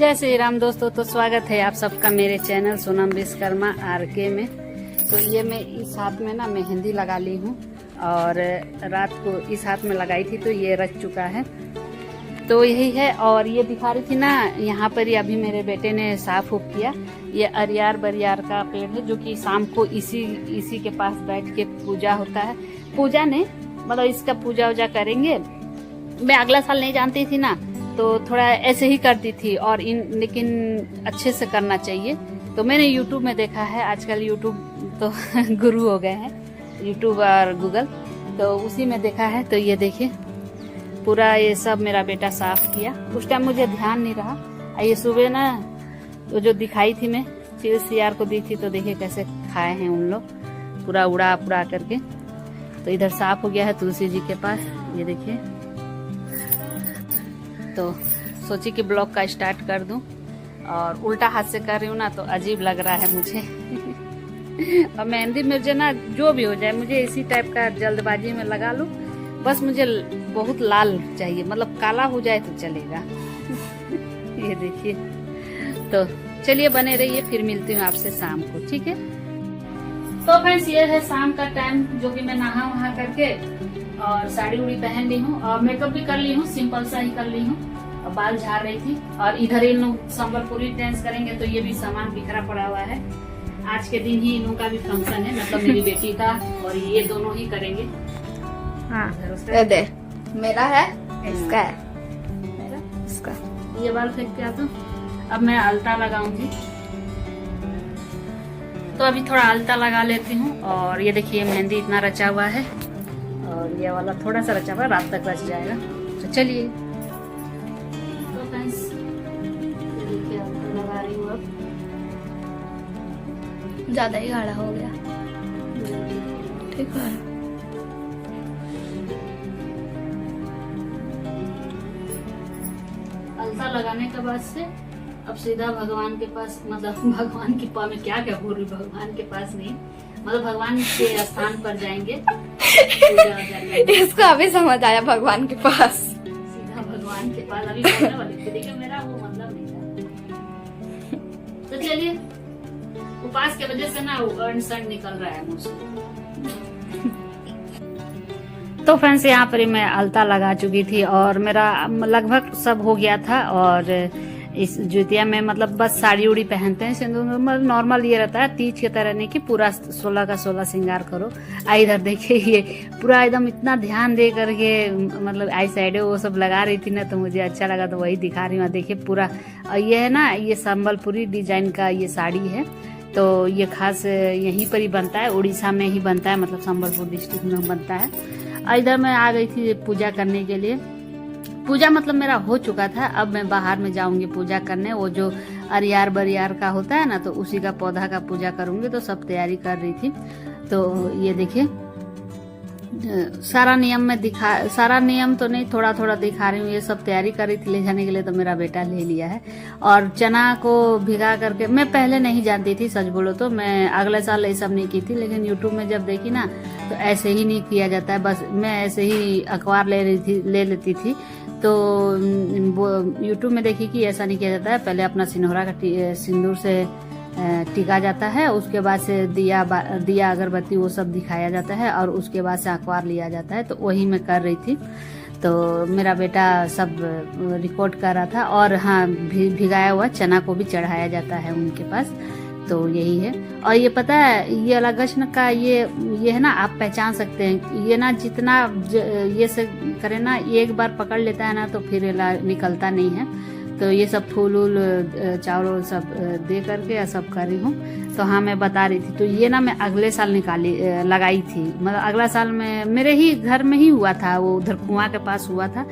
जय श्री राम दोस्तों। तो स्वागत है आप सबका मेरे चैनल सोनम विश्वकर्मा आरके में। तो ये मैं इस हाथ में ना मेहंदी लगा ली हूँ और रात को इस हाथ में लगाई थी तो ये रच चुका है। तो यही है। और ये दिखा रही थी ना, यहाँ पर ही अभी मेरे बेटे ने साफ उफ किया। ये अरियार बरियार का पेड़ है जो कि शाम को इसी के पास बैठ के पूजा होता है। पूजा नहीं मतलब इसका पूजा वूजा करेंगे। मैं अगला साल नहीं जानती थी ना, तो थोड़ा ऐसे ही करती थी और लेकिन अच्छे से करना चाहिए। तो मैंने YouTube में देखा है, आजकल YouTube तो गुरु हो गए हैं, YouTube और गूगल, तो उसी में देखा है। तो ये देखिए पूरा ये सब मेरा बेटा साफ किया। उस टाइम मुझे ध्यान नहीं रहा। ये सुबह ना तो जो दिखाई थी मैं CR को दी थी, तो देखिए कैसे खाए हैं उन लोग पूरा उड़ा करके। तो इधर साफ हो गया है तुलसी जी के पास, ये देखिए। तो सोची कि ब्लॉग का स्टार्ट कर दूं और उल्टा हाथ से कर रही हूँ ना, तो अजीब लग रहा है मुझे। और मेहंदी मुझे ना जो भी हो जाए, मुझे इसी टाइप का जल्दबाजी में लगा लूं, बस मुझे बहुत लाल चाहिए, मतलब काला हो जाए तो चलेगा। ये देखिए। तो चलिए बने रहिए, फिर मिलती हूँ आपसे शाम को, ठीक है। तो फ्रेंड्स ये है शाम का टाइम, जो कि मैं नहा वहा करके और साड़ी उड़ी पहन ली हूँ और मेकअप भी कर ली हूँ, सिंपल सा ही कर ली हूँ। और बाल झाड़ रही थी और इधर इन लोग संबलपुरी डांस करेंगे, तो ये भी सामान बिखरा पड़ा हुआ है। आज के दिन ही इन लोगों का भी फंक्शन है, मतलब मेरी बेटी का, और ये दोनों ही करेंगे। हाँ, दे मेरा है, इसका है, इसका। ये बाल फेंक के आता हूँ। अब मैं अलता लगाऊंगी, तो अभी थोड़ा अलता लगा लेती हूँ। और ये देखिए मेहंदी इतना रचा हुआ है और ये वाला थोड़ा सा रचा हुआ, रात तक रच जाएगा। तो चलिए, तो फ्रेंड्स देखिए अलता लगा रही हूँ। अब ज्यादा ही गाढ़ा हो गया, ठीक है। अलता लगाने के बाद से अब सीधा भगवान के पास, मतलब भगवान के पास में क्या बोल रही, भगवान के पास नहीं, मतलब भगवान के स्थान पर जाएंगे। इसको अभी समझ आया, भगवान के पास, सीधा भगवान के पास। अभी बोलने वाली थी लेकिन मेरा वो मतलब नहीं था। तो चलिए, उपास की वजह से ना अनसन निकल रहा है मुझसे। तो फ्रेंड्स यहाँ पर मैं अलता लगा चुकी थी और मेरा लगभग सब हो गया था। और इस जुतिया में मतलब बस साड़ी उड़ी पहनते हैं, सिंदूर नॉर्मल ये रहता है, तीज की तरह नहीं कि पूरा 16 का 16 श्रृंगार करो। इधर देखिए ये पूरा एकदम इतना ध्यान दे करके मतलब आई शैडो वो सब लगा रही थी ना, तो मुझे अच्छा लगा तो वही दिखा रही हूँ। देखिए पूरा ये है ना, ये संबलपुरी डिजाइन का ये साड़ी है। तो ये खास यहीं पर ही बनता है, उड़ीसा में ही बनता है, मतलब संबलपुर डिस्ट्रिक्ट में बनता है। इधर मैं आ गई थी पूजा करने के लिए। पूजा मतलब मेरा हो चुका था, अब मैं बाहर में जाऊंगी पूजा करने। वो जो अरियार बरियार का होता है ना, तो उसी का पौधा का पूजा करूंगी। तो सब तैयारी कर रही थी। तो ये देखिए सारा नियम तो नहीं, थोड़ा थोड़ा दिखा रही हूँ। ये सब तैयारी कर रही थी ले जाने के लिए, तो मेरा बेटा ले लिया है। और चना को भिगा करके, मैं पहले नहीं जानती थी, सच बोलो तो मैं अगले साल ये सब नहीं की थी, लेकिन यूट्यूब में जब देखी ना, तो ऐसे ही नहीं किया जाता है। बस मैं ऐसे ही अखबार ले लेती थी। तो यूट्यूब में देखी कि ऐसा नहीं किया जाता है। पहले अपना सिंदूरा का सिंदूर से टिका जाता है, उसके बाद से दिया अगरबत्ती वो सब दिखाया जाता है, और उसके बाद से अखबार लिया जाता है। तो वही मैं कर रही थी। तो मेरा बेटा सब रिकॉर्ड कर रहा था। और हाँ, भिगाया हुआ चना को भी चढ़ाया जाता है उनके पास। तो यही है। और ये पता है, ये अलगश्न का ये है ना, आप पहचान सकते हैं। ये ना जितना ये से करे ना, एक बार पकड़ लेता है ना, तो फिर निकलता नहीं है। तो ये सब फूल चावल सब दे करके सब कर रही हूँ। तो हाँ, मैं बता रही थी। तो ये ना मैं अगले साल लगाई थी, मतलब अगला साल में मेरे ही घर में ही हुआ था, वो उधर कुआं के पास हुआ था।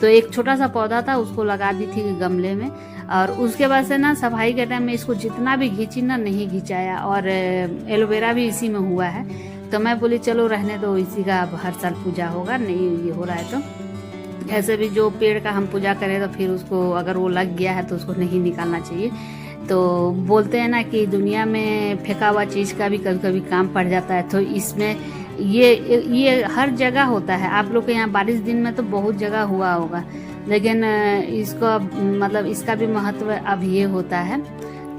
तो एक छोटा सा पौधा था, उसको लगा दी थी गमले में। और उसके बाद से ना सफाई के टाइम में इसको जितना भी घींची ना, नहीं घिंचाया। और एलोवेरा भी इसी में हुआ है। तो मैं बोली चलो रहने दो, इसी का हर साल पूजा होगा, नहीं ये हो रहा है। तो ऐसे भी जो पेड़ का हम पूजा करें, तो फिर उसको अगर वो लग गया है तो उसको नहीं निकालना चाहिए। तो बोलते हैं ना कि दुनिया में फेंका हुआ चीज का भी कभी कभी काम पड़ जाता है। तो इसमें ये हर जगह होता है। आप लोग के यहाँ बारिश दिन में तो बहुत जगह हुआ होगा। लेकिन इसको मतलब इसका भी महत्व अब ये होता है।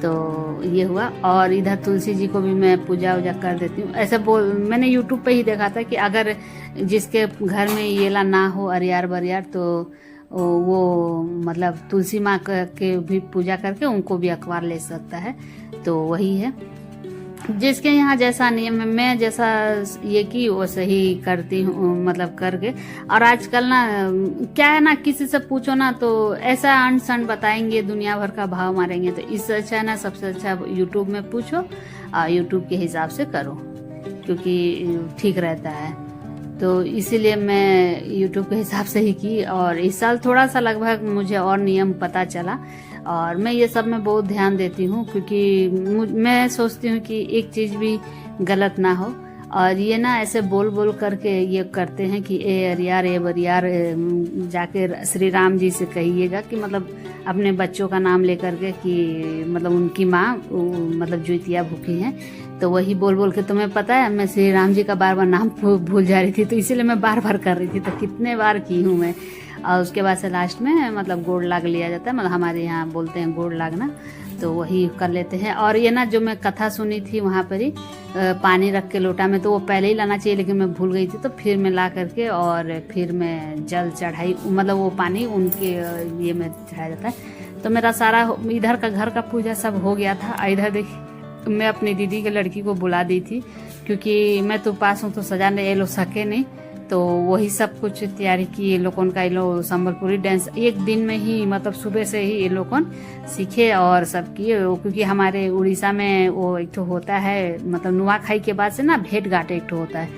तो ये हुआ। और इधर तुलसी जी को भी मैं पूजा वूजा कर देती हूँ। ऐसे मैंने यूट्यूब पे ही देखा था कि अगर जिसके घर में येला ना हो अरियार बरियार तो वो मतलब तुलसी माँ के भी पूजा करके उनको भी अखबार ले सकता है। तो वही है, जिसके यहाँ जैसा नियम है, मैं जैसा ये की वो सही करती हूँ मतलब करके। और आजकल ना क्या है ना, किसी से पूछो ना तो ऐसा अंड संड बताएंगे, दुनिया भर का भाव मारेंगे। तो इससे अच्छा है ना, सबसे अच्छा यूट्यूब में पूछो और यूट्यूब के हिसाब से करो, क्योंकि ठीक रहता है। तो इसीलिए मैं यूट्यूब के हिसाब से ही की। और इस साल थोड़ा सा लगभग मुझे और नियम पता चला, और मैं ये सब में बहुत ध्यान देती हूँ, क्योंकि मैं सोचती हूँ कि एक चीज़ भी गलत ना हो। और ये ना ऐसे बोल बोल करके ये करते हैं कि ए अरियार ए बरियार, जाके श्री राम जी से कहिएगा कि मतलब अपने बच्चों का नाम लेकर के कि मतलब उनकी माँ मतलब ज्योतिया भूखी हैं। तो वही बोल बोल के, तुम्हें पता है मैं श्री राम जी का बार बार नाम भूल जा रही थी, तो इसीलिए मैं बार बार कर रही थी। तो कितने बार की हूँ मैं। और उसके बाद से लास्ट में मतलब गोड़ लाग लिया जाता है, मतलब हमारे यहाँ बोलते हैं गोड़ लागना, तो वही कर लेते हैं। और ये ना जो मैं कथा सुनी थी वहाँ पर ही पानी रख के लोटा में, तो वो पहले ही लाना चाहिए लेकिन मैं भूल गई थी। तो फिर मैं ला करके और फिर मैं जल चढ़ाई, मतलब वो पानी उनके ये में चढ़ाया जाता है। तो मेरा सारा इधर का घर का पूजा सब हो गया था। इधर देखिए मैं अपनी दीदी के लड़की को बुला दी थी, क्योंकि मैं तो पास हूँ तो सजाने ये लोग सके नहीं। तो वही सब कुछ तैयारी की ये लोगों का। ये लोग संबलपुरी डांस एक दिन में ही मतलब सुबह से ही ये लोग सीखे और सब किए, क्योंकि हमारे उड़ीसा में वो एक तो होता है मतलब नुआखाई के बाद से ना भेंट घाट एक तो होता है,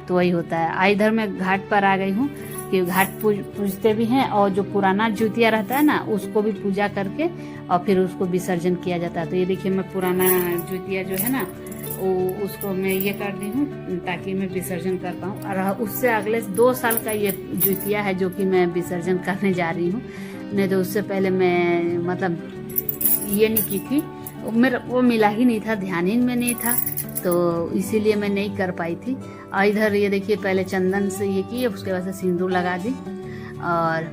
तो वही होता है। इधर मैं घाट पर आ गई हूँ कि घाट पूजते भी हैं, और जो पुराना ज्योतिया रहता है ना उसको भी पूजा करके और फिर उसको विसर्जन किया जाता है। तो ये देखिए मैं पुराना ज्योतिया जो है ना उसको मैं ये कर दी हूँ ताकि मैं विसर्जन कर पाऊँ। और उससे अगले 2 साल का ये ज्योतिया है जो कि मैं विसर्जन करने जा रही हूँ। नहीं तो उससे पहले मैं मतलब ये नहीं की थी, मेरा वो मिला ही नहीं था, ध्यान ही में नहीं था, तो इसीलिए मैं नहीं कर पाई थी। और इधर ये देखिए पहले चंदन से ये की, उसके बाद से सिंदूर लगा दी। और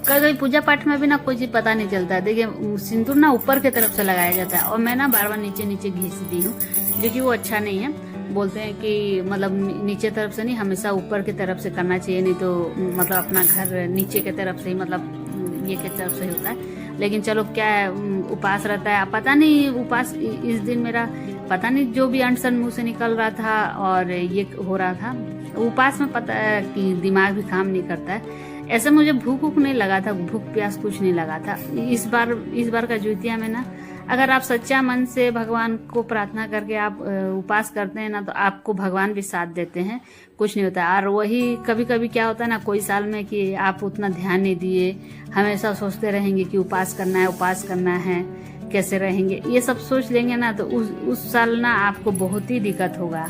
कई पूजा पाठ में भी ना कोई चीज पता नहीं चलता है। देखिए सिंदूर ना ऊपर की तरफ से लगाया जाता है, और मैं ना बार बार नीचे नीचे घिस दी हूँ, जो कि वो अच्छा नहीं है। बोलते हैं कि मतलब नीचे तरफ से नहीं, हमेशा ऊपर की तरफ से करना चाहिए, नहीं तो मतलब अपना घर नीचे की तरफ से ही मतलब ये की तरफ से होता है। लेकिन चलो क्या है, उपास रहता है, पता नहीं उपास इस दिन मेरा पता नहीं जो भी अनशन मुंह से निकल रहा था और ये हो रहा था। उपास में पता है कि दिमाग भी काम नहीं करता है। ऐसे मुझे भूख वूख नहीं लगा था, भूख प्यास कुछ नहीं लगा था। इस बार का ज्योतिया में ना अगर आप सच्चा मन से भगवान को प्रार्थना करके आप उपास करते हैं ना, तो आपको भगवान भी साथ देते हैं, कुछ नहीं होता। और वही कभी कभी क्या होता है ना कोई साल में कि आप उतना ध्यान नहीं दिए, हमेशा सोचते रहेंगे कि उपास करना है कैसे रहेंगे, ये सब सोच लेंगे ना तो उस साल ना आपको बहुत ही दिक्कत होगा।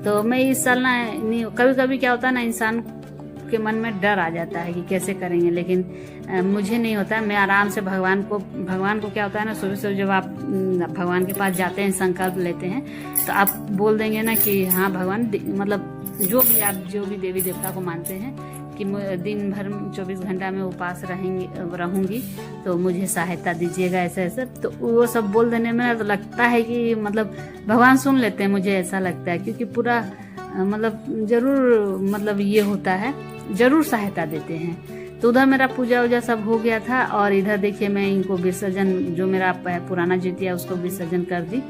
तो मैं इस साल ना नहीं, कभी कभी क्या होता है ना इंसान के मन में डर आ जाता है कि कैसे करेंगे, लेकिन मुझे नहीं होता। मैं आराम से भगवान को क्या होता है ना, सुबह सुबह जब आप भगवान के पास जाते हैं, संकल्प लेते हैं, तो आप बोल देंगे ना कि हाँ भगवान, मतलब जो भी देवी देवता को मानते हैं कि दिन भर 24 घंटा में उपास रहूंगी, तो मुझे सहायता दीजिएगा ऐसे ऐसे। तो वो सब बोल देने में तो लगता है कि मतलब भगवान सुन लेते हैं, मुझे ऐसा लगता है, क्योंकि पूरा मतलब जरूर मतलब ये होता है, जरूर सहायता देते हैं। तो उधर मेरा पूजा वूजा सब हो गया था। और इधर देखिए मैं इनको विसर्जन, जो मेरा पुराना ज्योतिया उसको विसर्जन कर दी,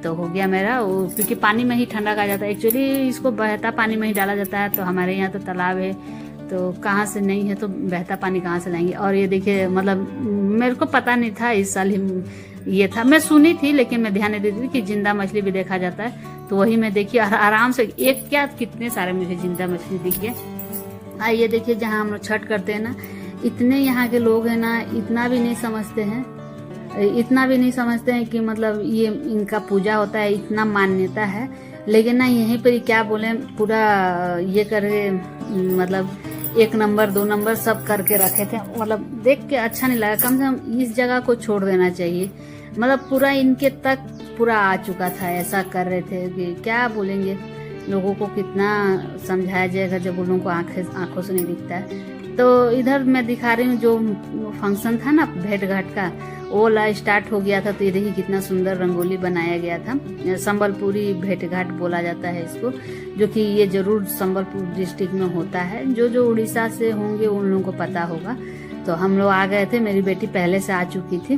तो हो गया मेरा। क्योंकि पानी में ही ठंडा का जाता है, एक्चुअली इसको बहता पानी में ही डाला जाता है। तो हमारे यहाँ तो तालाब है, तो कहाँ से नहीं है तो बहता पानी कहाँ से लाएंगे। और ये देखिए मतलब मेरे को पता नहीं था, इस साल ही ये था, मैं सुनी थी लेकिन मैं ध्यान नहीं देती थी कि जिंदा मछली भी देखा जाता है। तो वही मैं देखिए आराम से एक क्या कितने सारे मुझे जिंदा मछली दिख गए। ये देखिए जहाँ हम लोग छठ करते हैं ना, इतने यहाँ के लोग हैं ना, इतना भी नहीं समझते हैं कि मतलब ये इनका पूजा होता है, इतना मान्यता है। लेकिन ना यहीं पर क्या बोले, पूरा ये करके मतलब 1 नंबर 2 नंबर सब करके रखे थे। मतलब देख के अच्छा नहीं लगा, कम से कम इस जगह को छोड़ देना चाहिए। मतलब पूरा इनके तक पूरा आ चुका था, ऐसा कर रहे थे कि क्या बोलेंगे। लोगों को कितना समझाया जाएगा जब उन लोगों को आंखों से नहीं दिखता है। तो इधर मैं दिखा रही हूँ जो फंक्शन था ना भेंट घाट का, वो स्टार्ट हो गया था। तो ये देखिए कितना सुंदर रंगोली बनाया गया था। संबलपुरी भेंट घाट बोला जाता है इसको, जो कि ये जरूर संबलपुर डिस्ट्रिक्ट में होता है। जो उड़ीसा से होंगे उन लोगों को पता होगा। तो हम लोग आ गए थे, मेरी बेटी पहले से आ चुकी थी,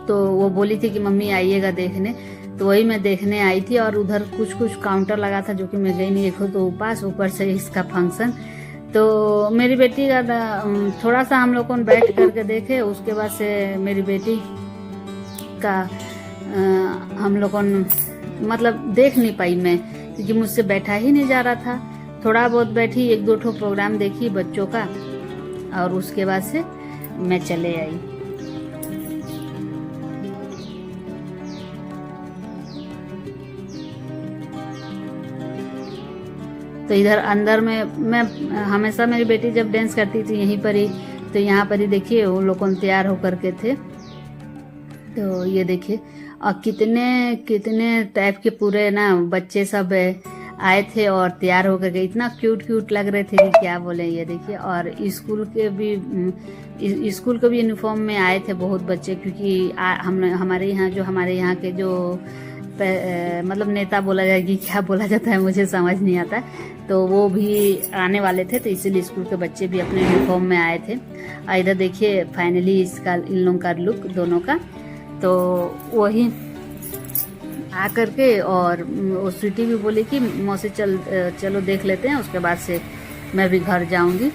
तो वो बोली थी कि मम्मी आइएगा देखने, तो वही मैं देखने आई थी। और उधर कुछ काउंटर लगा था जो कि मैं गई नहीं, देखो तो उपास ऊपर से इसका फंक्शन। तो मेरी बेटी का थोड़ा सा हम लोग को बैठ करके देखे, उसके बाद से मेरी बेटी का हम लोग मतलब देख नहीं पाई मैं, क्योंकि मुझसे बैठा ही नहीं जा रहा था। थोड़ा बहुत बैठी, 1-2 ठो प्रोग्राम देखी बच्चों का, और उसके बाद से मैं चले आई। तो इधर अंदर में मैं हमेशा, मेरी बेटी जब डांस करती थी यहीं पर ही, तो यहाँ पर ही देखिए वो लोग तैयार होकर के थे। तो ये देखिए, और कितने टाइप के पूरे ना बच्चे सब आए थे और तैयार होकर के इतना क्यूट लग रहे थे कि क्या बोले। ये देखिए, और स्कूल के भी यूनिफॉर्म में आए थे बहुत बच्चे, क्योंकि हमारे यहाँ के जो मतलब नेता बोला जाए कि क्या बोला जाता है मुझे समझ नहीं आता, तो वो भी आने वाले थे। तो इसीलिए स्कूल के बच्चे भी अपने यूनिफॉर्म में आए थे। और इधर देखिए फाइनली इन लोगों का लुक दोनों का, तो वही आ करके, और वो स्वीटी भी बोली कि मौसी चलो देख लेते हैं, उसके बाद से मैं भी घर जाऊंगी।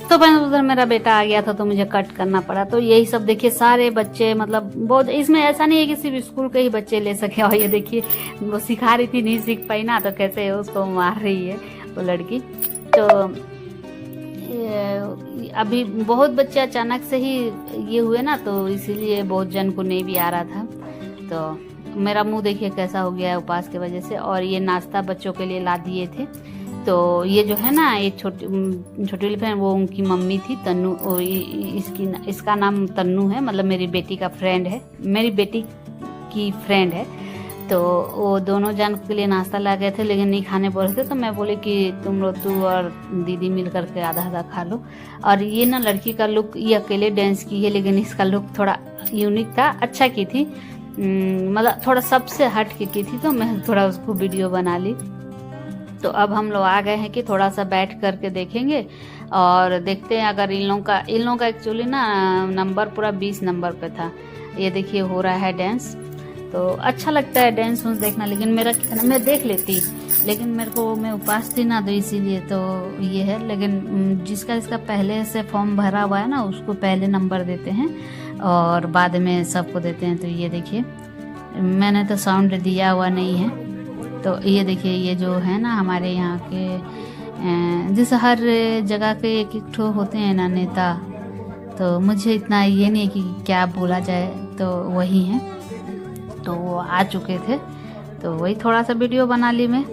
तो उधर मेरा बेटा आ गया था तो मुझे कट करना पड़ा। तो यही सब देखिए सारे बच्चे, मतलब बहुत, इसमें ऐसा नहीं है कि सिर्फ स्कूल के ही बच्चे ले सके। और ये देखिए वो सिखा रही थी, नहीं सीख पाई ना, तो कैसे उसको मार रही है वो लड़की। तो अभी बहुत बच्चे अचानक से ही ये हुए ना, तो इसीलिए बहुत जन को नहीं भी आ रहा था। तो मेरा मुंह देखिए कैसा हो गया है उपास की वजह से। और ये नाश्ता बच्चों के लिए ला दिए थे। तो ये जो है ना, ये छोटी बहन, वो उनकी मम्मी थी तन्नू, इसका नाम तन्नू है, मतलब मेरी बेटी का फ्रेंड है, मेरी बेटी की फ्रेंड है। तो वो दोनों जन के लिए नाश्ता ला गए थे, लेकिन नहीं खाने बोल रहे थे। तो मैं बोली कि तू और दीदी मिल करके आधा खा लो। और ये ना लड़की का लुक, ये अकेले डांस की है, लेकिन इसका लुक थोड़ा यूनिक था, अच्छा की थी, मतलब थोड़ा सबसे हट के की थी। तो मैं थोड़ा उसको वीडियो बना ली। तो अब हम लोग आ गए हैं कि थोड़ा सा बैठ करके देखेंगे और देखते हैं। अगर इन लोगों का एक्चुअली ना नंबर पूरा 20 नंबर पे था। ये देखिए हो रहा है डांस, तो अच्छा लगता है डांस देखना। लेकिन मेरा कितना, मैं देख लेती, लेकिन मैं उपास थी ना, तो इसीलिए तो ये है। लेकिन जिसका पहले से फॉर्म भरा हुआ है ना, उसको पहले नंबर देते हैं और बाद में सबको देते हैं। तो ये देखिए मैंने तो साउंड दिया हुआ नहीं है। तो ये देखिए, ये जो है ना हमारे यहाँ के, जैसे हर जगह के एक ठो होते हैं ना नेता, तो मुझे इतना ये नहीं कि क्या बोला जाए, तो वही है। तो वो आ चुके थे, तो वही थोड़ा सा वीडियो बना ली मैं।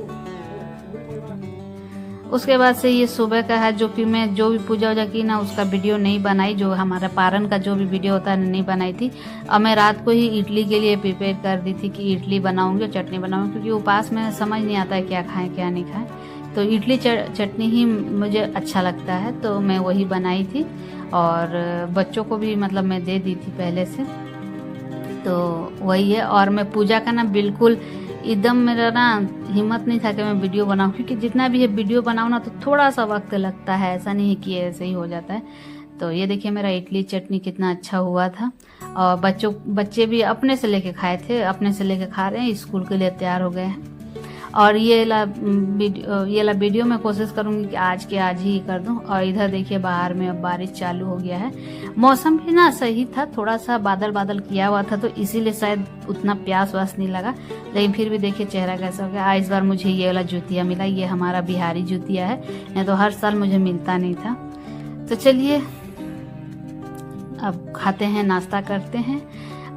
उसके बाद से ये सुबह का है, जो कि मैं जो भी पूजा वूजा की ना, उसका वीडियो नहीं बनाई। जो हमारा पारण का जो भी वीडियो होता है नहीं बनाई थी। और मैं रात को ही इडली के लिए प्रिपेयर कर दी थी कि इडली बनाऊंगी और चटनी बनाऊंगी, क्योंकि उपास में समझ नहीं आता है क्या खाएं क्या नहीं खाएं। तो इडली चटनी ही मुझे अच्छा लगता है, तो मैं वही बनाई थी। और बच्चों को भी मतलब मैं दे दी थी पहले से, तो वही है। और मैं पूजा का ना बिल्कुल एकदम, मेरा ना हिम्मत नहीं था कि मैं वीडियो बनाऊं, क्योंकि जितना भी है वीडियो बनाऊं ना, तो थोड़ा सा वक्त लगता है, ऐसा नहीं है कि ऐसे ही हो जाता है। तो ये देखिए मेरा इडली चटनी कितना अच्छा हुआ था। और बच्चे भी अपने से लेके खाए थे, अपने से लेके खा रहे हैं, स्कूल के लिए तैयार हो गए हैं। और ये ला वीडियो मैं कोशिश करूंगी कि आज के आज ही कर दूं। और इधर देखिए बाहर में अब बारिश चालू हो गया है। मौसम भी ना सही था, थोड़ा सा बादल किया हुआ था, तो इसीलिए शायद उतना प्यास वास नहीं लगा। लेकिन फिर भी देखिए चेहरा कैसा हो गया। इस बार मुझे ये वाला जूतिया मिला, ये हमारा बिहारी जूतिया है, नहीं तो हर साल मुझे मिलता नहीं था। तो चलिए अब खाते हैं, नाश्ता करते हैं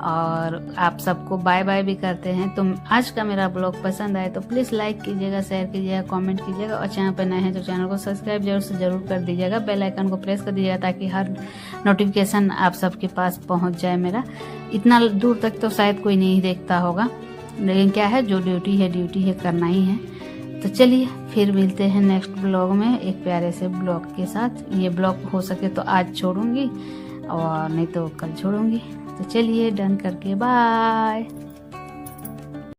और आप सबको बाय बाय भी करते हैं। तो आज का मेरा ब्लॉग पसंद आए तो प्लीज़ लाइक कीजिएगा, शेयर कीजिएगा, कमेंट कीजिएगा। और चैनल पर नए हैं तो चैनल को सब्सक्राइब जरूर कर दीजिएगा। बेल आइकन को प्रेस कर दीजिएगा ताकि हर नोटिफिकेशन आप सबके पास पहुंच जाए मेरा। इतना दूर तक तो शायद कोई नहीं देखता होगा, लेकिन क्या है, जो ड्यूटी है करना ही है। तो चलिए फिर मिलते हैं नेक्स्ट ब्लॉग में एक प्यारे से ब्लॉग के साथ। ये ब्लॉग हो सके तो आज छोड़ूंगी और नहीं तो कल छोड़ूंगी। तो चलिए डन करके बाय।